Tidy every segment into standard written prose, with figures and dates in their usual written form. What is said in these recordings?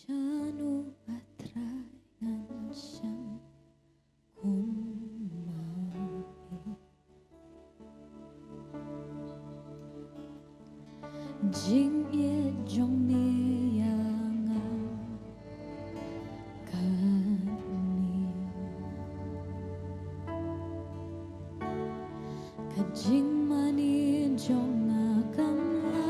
Shanu atrayan siyang kumami. Jing ye jong mi yang kani kajing mani jong akamla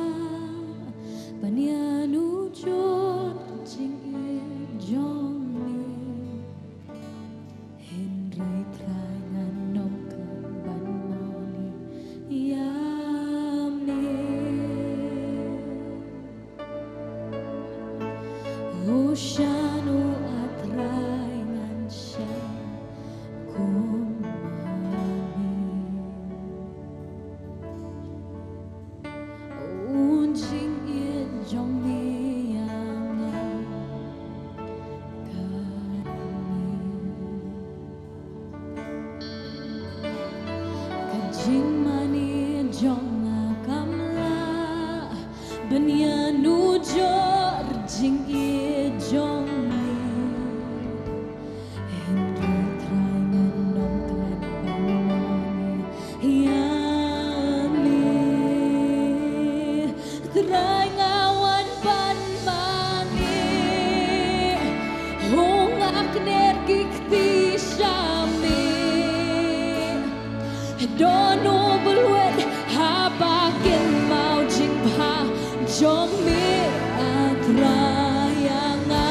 panianu jong jing ye jong mi Henry try nganom kan ban mauni yami Shanu atray ngan siyang kumami. Unjing ye jong mi yang kani kajing mani jong akamla banyanu jor jing jong mi Henry try nganom kan banoni yami try ngawan ban mani hongak nergikti syami dono belwet habakin mau jingpa jong mi atrayanga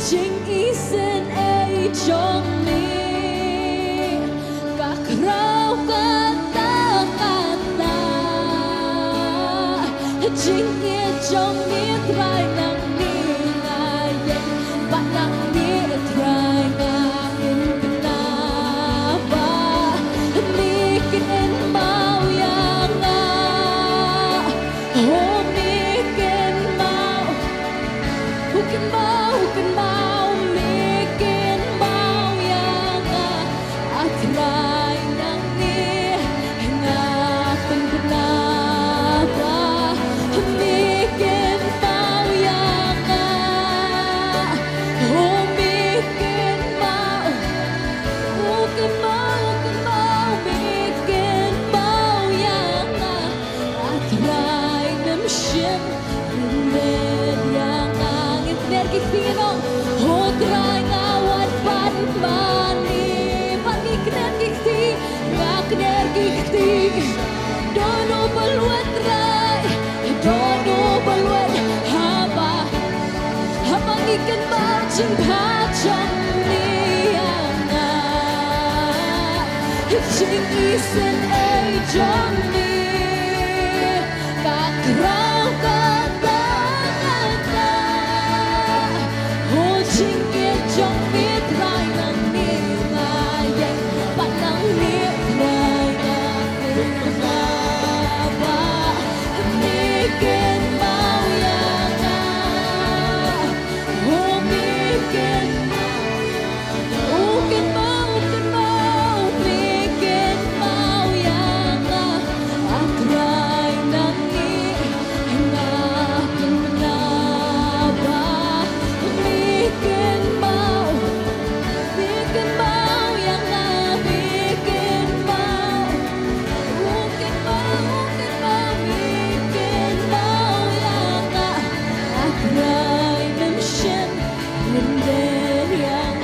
jing isen ay jong mi kakraw kata-kata jing ye jong mi try nang ni ngayen banang ni try ngangin kenapa mikin mau yang oh mikin mau bukan mau mikin mau yang atray nang ni ngapen kenapa mikin mau yang oh mikin mau bukan mau mikin mau yang atray nam siyem rindet yang angin nergikino oh try ngawan pan mani panik nergikti ngak nergikti dono balwet try dono balwet habang ikan bajing pacang niyanga jing isen ay jong mi kakraw kata-kata oh jing ye jong mi try nang ni ngayen panang ni try ngangin kenapa mikin mau yang oh mikin mau mikin mau yang atray nang ni ngapin kenapa mikin mau yang mikin mau mikin mau yang atray nang siyem rindet yang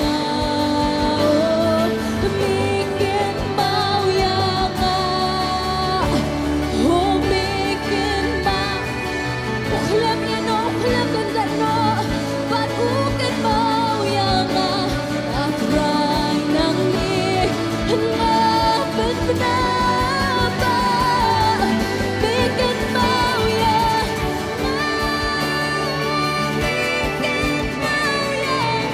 mikin mau yang oh mikin mau ukhlem yano ukhlem gandano but ukin mau yang atray nang ni ngapen kenapa mikin mau yang mikin mau yang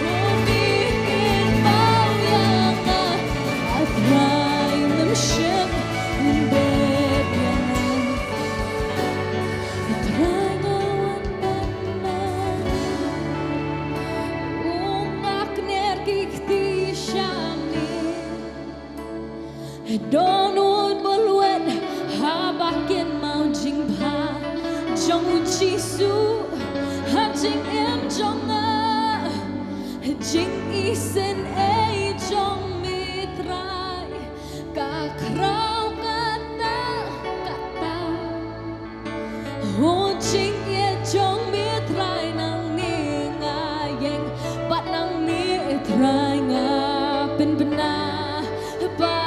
oh mikin mau yang atray nam siyem rindet yang atray ngawan ban mani ungak nergikti syami dono balwet habakin mau jingpa trong Giêsu chính em trong chính isen ei trong mitrai ka krau kata chính e trong mitrai nang ni ngayeng bat nang mitrai nga pen benar ba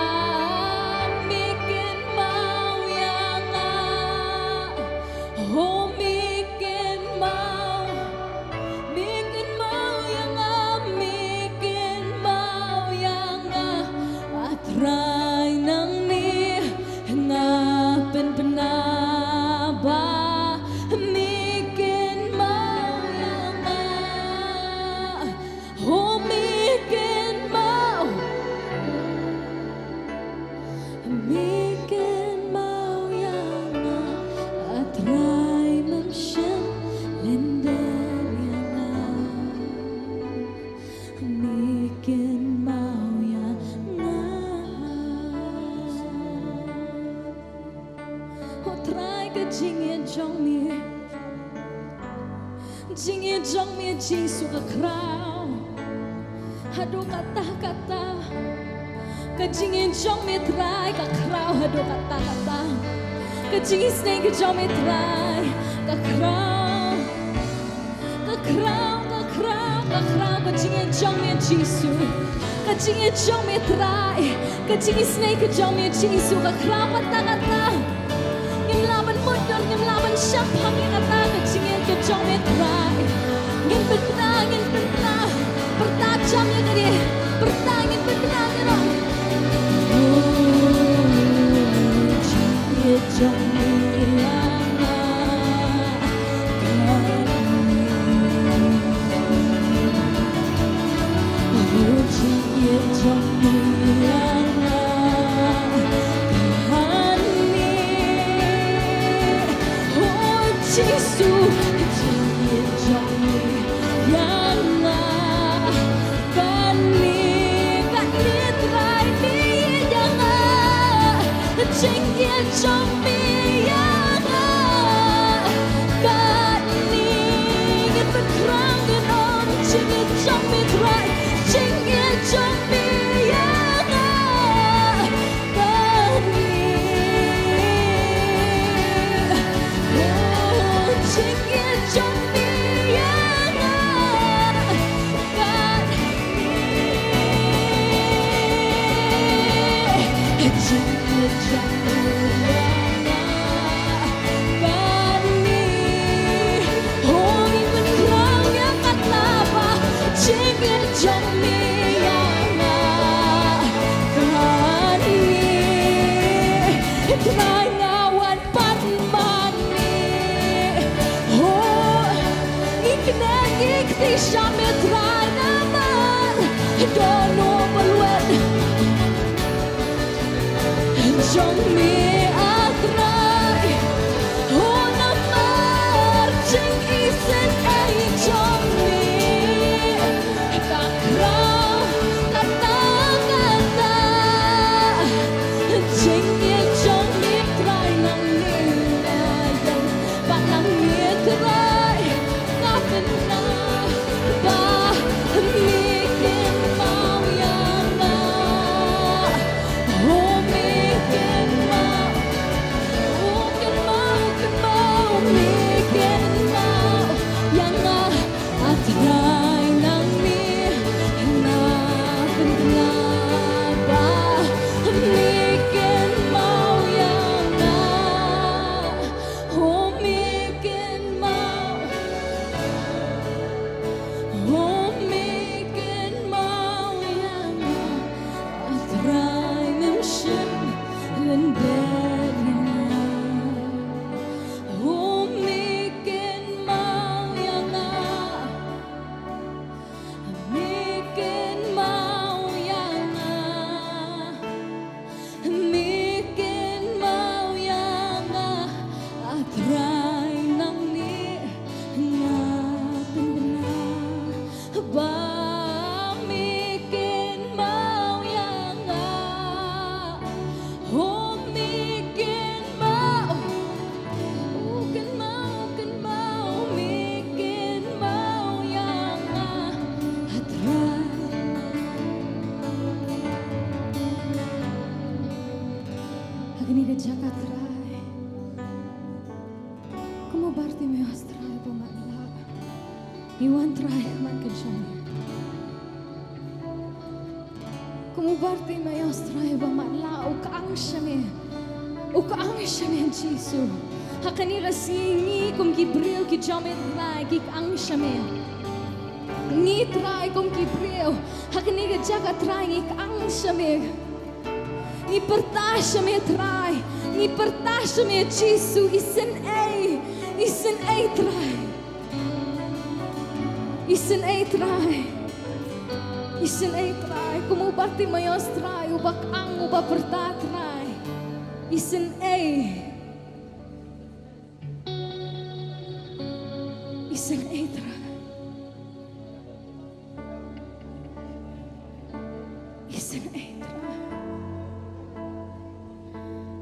mikin mau yang oh mikin mau yang atrai nang ni nga pen benar ba mikin mau yang oh mikin mau yang atrai memshen lender yang mikin mau yang oh trai ke jing ye trong mi Giêsu ka krau hadu kata ke jing ye trong mi trai ka krau hadu kata ke jing snake ke trong mi trai ka krau ke jing ye trong mi Giêsu ke jing ye trong mi trai ke jing snake ke trong mi Giêsu ka krau kata ngim laban mudon ngim laban syapang yang kata ke jing ye ke trong mi trai ngim benang bertajam ya tadi bertang ngim benang ya dong jing ye trong mi Giêsu trong yang kani trai mi yang chính trong mi yang kani ngin berkerang dengan chính trong mi trai chính trong mi yang kani trong mi yang trai ngawan pan mani oh ikna ikti shamit trai naman dono balwen trong mi atrai oh namar jing isen ay trong mi kakrau kata jing ye trong mi trai nang ni yang bat nang mi trai ngapen na ba mikin mau yang oh mikin mau Hakiniga jagat rai. Como Bartimeus trai pematla. Iwan trai man kejami. Como Bartimeus trai pematla ukaang shame Jisu. Hakiniga singi kum kibril ki jami trai ki ang shame. Ni trai kum kibril. Hakiniga jagat trai ki ang shame. Ni pertasya me trai, ni pertasya me Jisu isen ei trai, como Bartimeus trai, ubak ang uba perta trai, isen ei trai,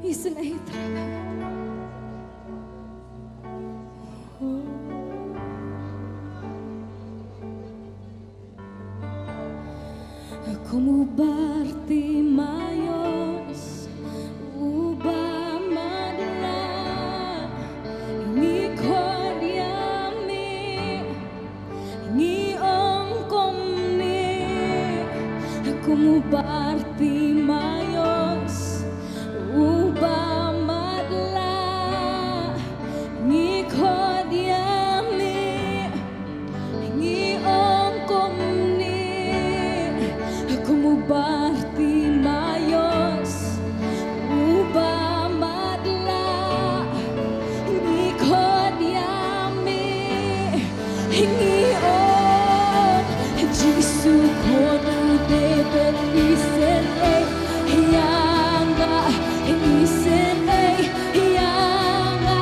isen ei trai. Como Bartimeus, ubah madla, ni kodiami, ni ongkomni. Como Bartimeus, ubah madla, ni kodiami, ni ongkomni. Como Bartimeus, ubah madla, ni kodiami, ni Jisu kono debet isen yanga, isen yanga,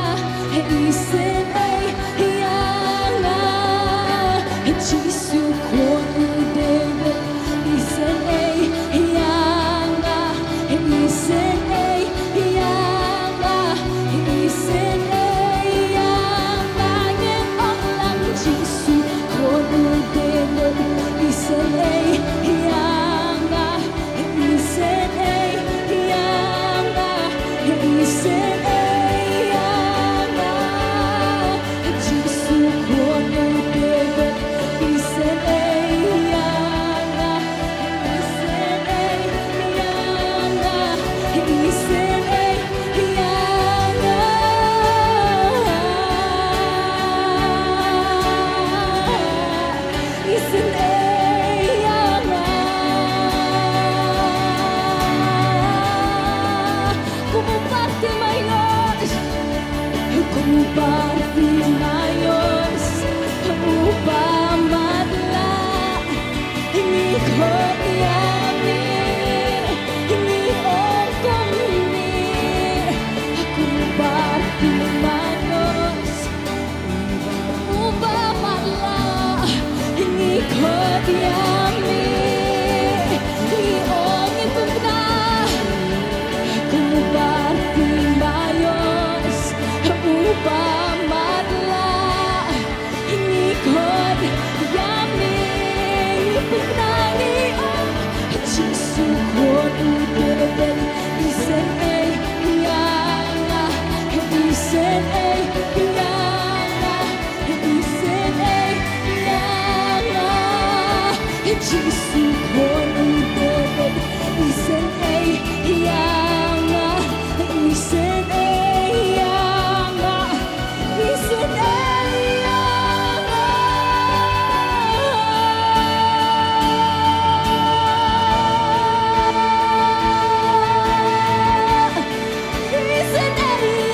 isen yanga. Jisu kono debet isen yanga, isen yanga, isen yanga. Yang orang Jisu kono debet isen yanga, isen yanga, isen yanga. Jisu kono debet isen yanga, isen yanga, isen yanga. Isen yanga. Como Bartimeus, como Bartimeus, ubah madla, ni kodiami, ni ongkomni. Como Bartimeus, ubah madla, ni kodiami, ni ongipumna. Como Bartimeus, ubah madla, ni kodiami, ni pumna ni Jisu kono debet isen yanga, isen yanga, isen yanga. Jisu kono debet isen yanga, isen yanga, isen yanga. Isen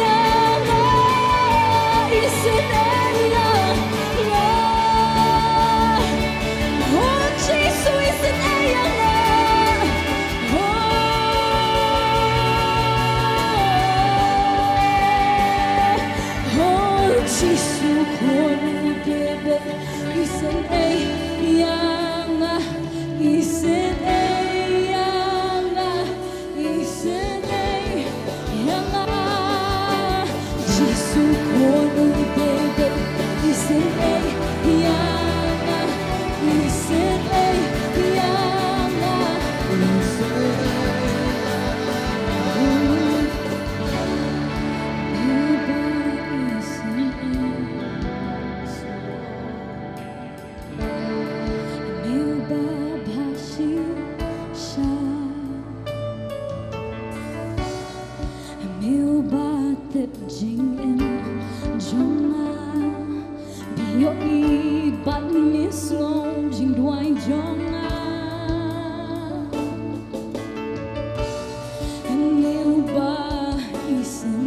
yanga, isen yanga. Oh Jisu isen yanga. Jisu kono debet isen yanga, isen yanga, isen yanga. Jisu kono debet isen yanga, isen yanga, isen Yêu ba tết jing in jona bio I bat mis lo jing duai jona yêu ba isen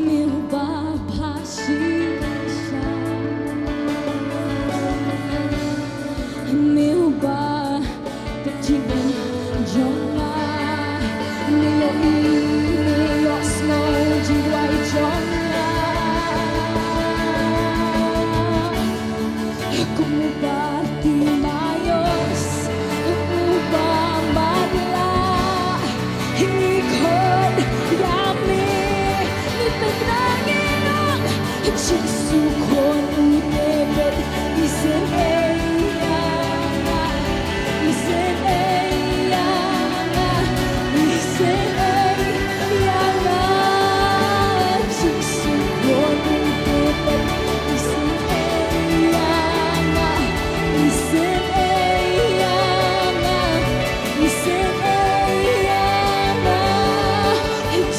yêu ba pasi yêu ba tết jing in jona neo I neo slow jing duai jona como Bartimayos upang madla ikot yami ipinangin Jesu kon udebet isen eyanga isen eyanga isen eyanga Jesu kon udebet isen eyanga isen eyanga isen eyanga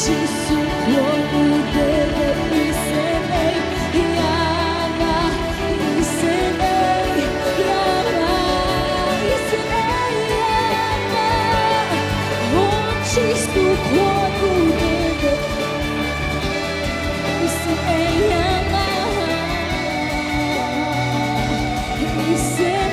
Jesu kon udebet isen eyanga isen eyanga isen eyanga Oh Jesu kon udebet isen eyanga isen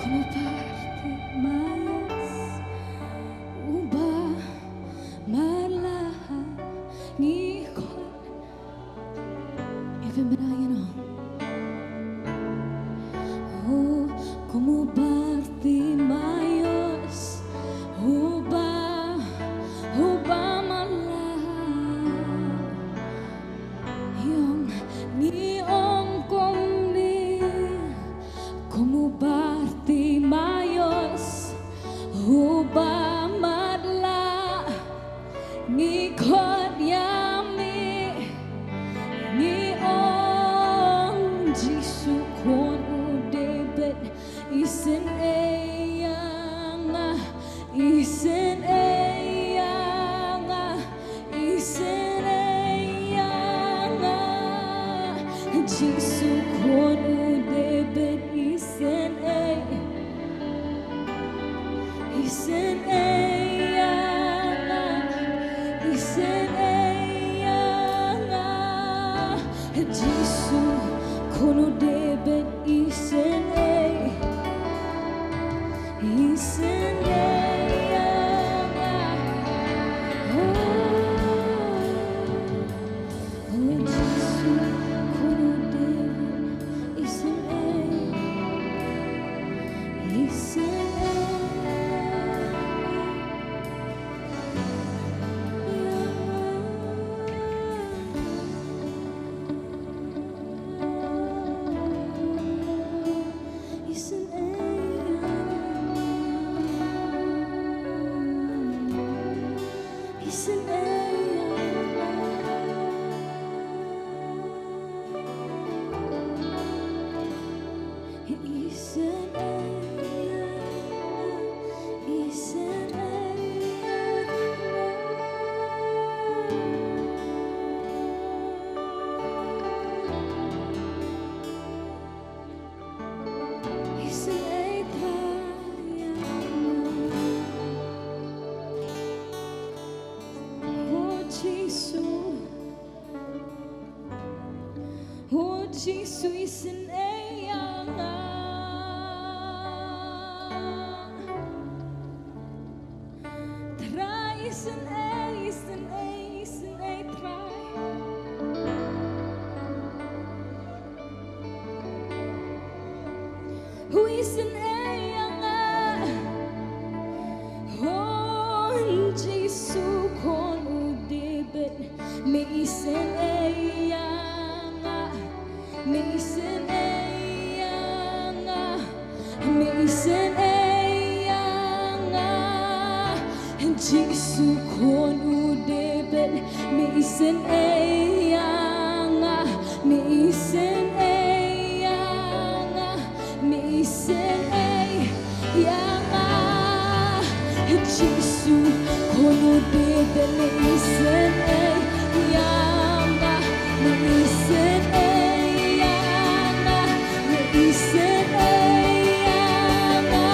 Como Bartimayos ubah malahan ngikot even benangin oh como Bartimayos ubah malahan yung niong komni como Bartimayos ubah madla ngikot yami niong Jesu kon udebet isen eyanga isen eyanga isen eyanga Jesu kon udebet isen isen eyanga isen eyanga Jesu kon udebet isen isen eyanga oh Jesu kon udebet isen isen Jesu isen eyanga try isen try who isen eyanga Jisu kon udebet me isen eyanga me isen eyanga me isen eyanga Jisu kon udebet me isen eyanga me isen eyanga me isen eyanga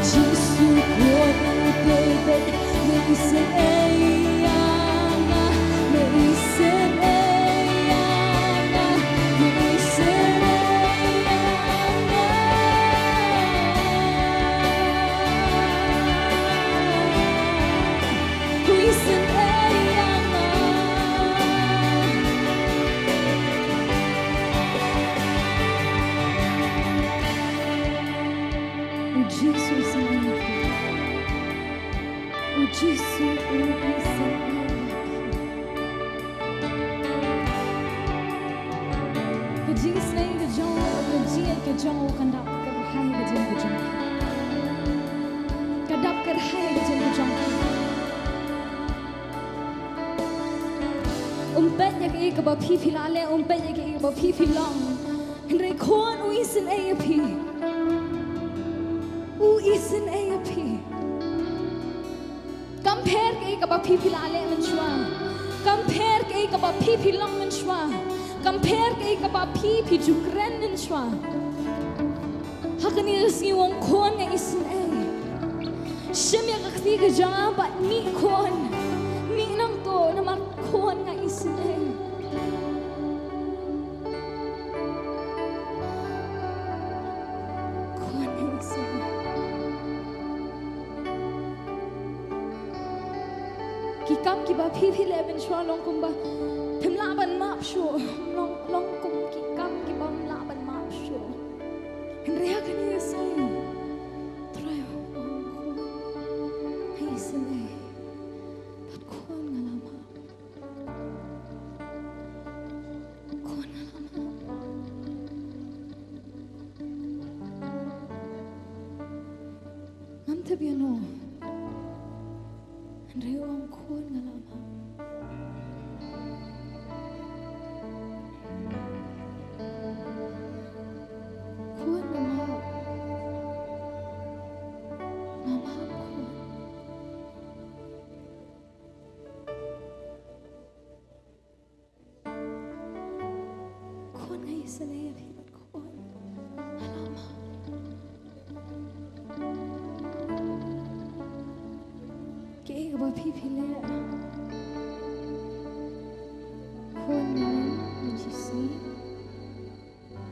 Jisu kon David, me isen eyanga, me isen eyanga, me isen eyanga. Me isen eyanga. Oh Jesus, Jisu isen ke jis nei ke jong kandap ke hai ke jong kadap ke hai ke jong umpet ya ke ba phi philale umpet ya ke ba phi philong henry kon u isen ap compare ke ba phi philale man shwa compare ke ba phi philong man shwa compare ke ba phi jukren man shwa hakani si wong kon nga isen shimya ka thi ke ja ba ni kon ni nam to na mar kon nga isen Kikam ki ba phi leven shwa long kum ba thimla ban map shu long kum kikam ki ba mla ban map shu henria kan ye sai try hey sai pat kon ngalama am tabiano Rewang kon ngalama kon mama kon ngai sene hibat kon ngalama ba phi le kon men jisi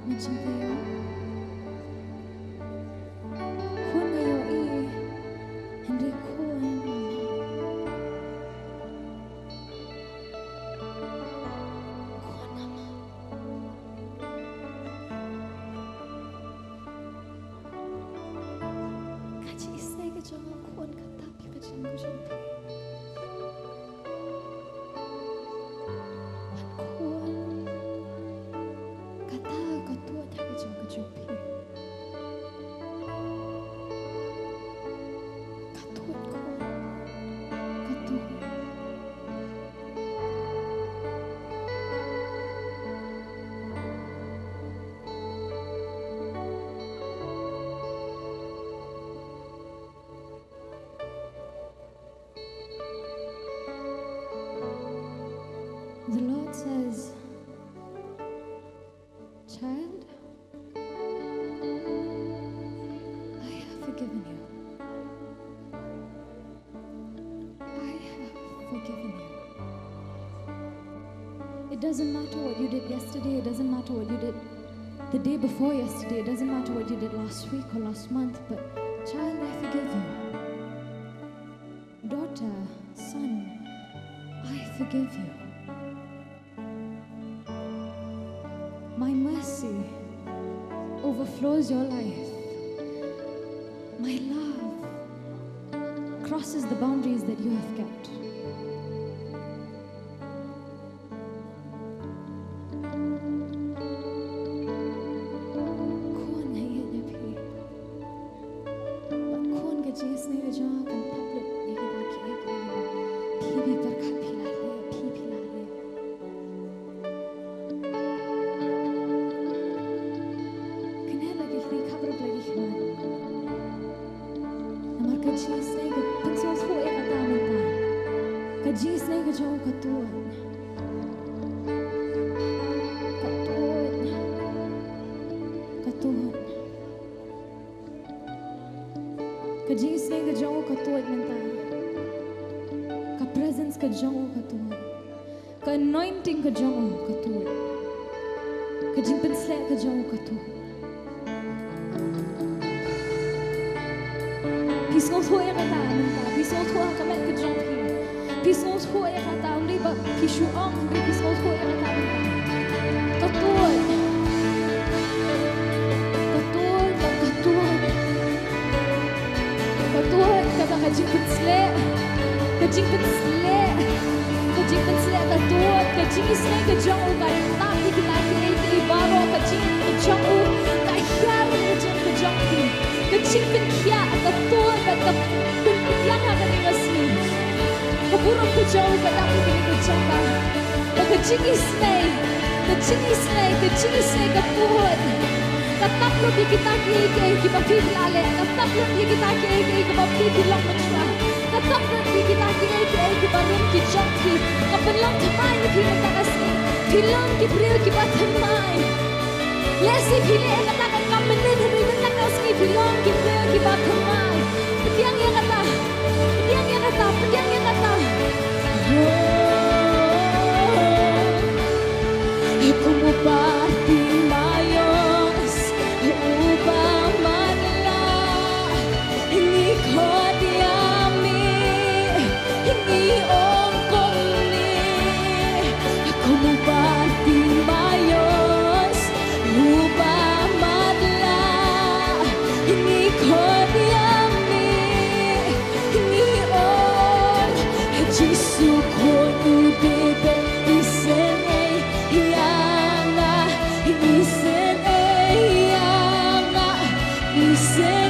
mencintai kon ayo henry kon mama kaji isai ke jong kon kata pi ke jong The Lord says, child, I have forgiven you. I have forgiven you. It doesn't matter what you did yesterday. It doesn't matter what you did the day before yesterday. It doesn't matter what you did last week or last month. But child, I forgive you. Daughter, son, I forgive you. My mercy overflows your life. My love crosses the boundaries that you have kept. Kôn hay hiện nhập hi, bạn kôn cái chi snay cho cần thắp lực Jesus nay ka pagsos ho e kataman ta. Ka Jesus nay ka jaw katuan. Katuan. Katuan. Ka Jesus nay ka jaw katuan man ta. Ka presence ka jaw katuan. Ka anointing ka jaw katuan. Ka jing sle ka jaw katuan. Pisong thôi kata nanta, pisong thôi kamet ke jong pi, pisong thôi kata uli ba pisu ong, uli pisong thôi kata nanta. Katuan, katuan, katuan, katuan kata kajing pensle, kajing pensle, kajing pensle katuan, kajing isne kajong ugai tapi kita kiri baro kajing kajong u kahar kajing kajong pi. Kecing penkia katuan kata penkia akan ngasih. Keburung kejauh kadang begini kejangka. Kecing isnei katuan. Katap lebih kita kiri kita pilih ale. Katap lebih kita kiri kita pilih long mencerah. Katap lebih kita kiri kita rum kejangki. Kapelang temai kita kasih. Pilang kipril kita temai. Lesi pilih katakan kamen dari tengah ski pilong kita kemai. Petiang yang kata. Aku mau pati mayos upamanlah ini kau diami ini ongkong ni. Aku mau pati mayos upamanlah ini kau diami ini ong Jisu kau bebe isene yanga isene yanga isene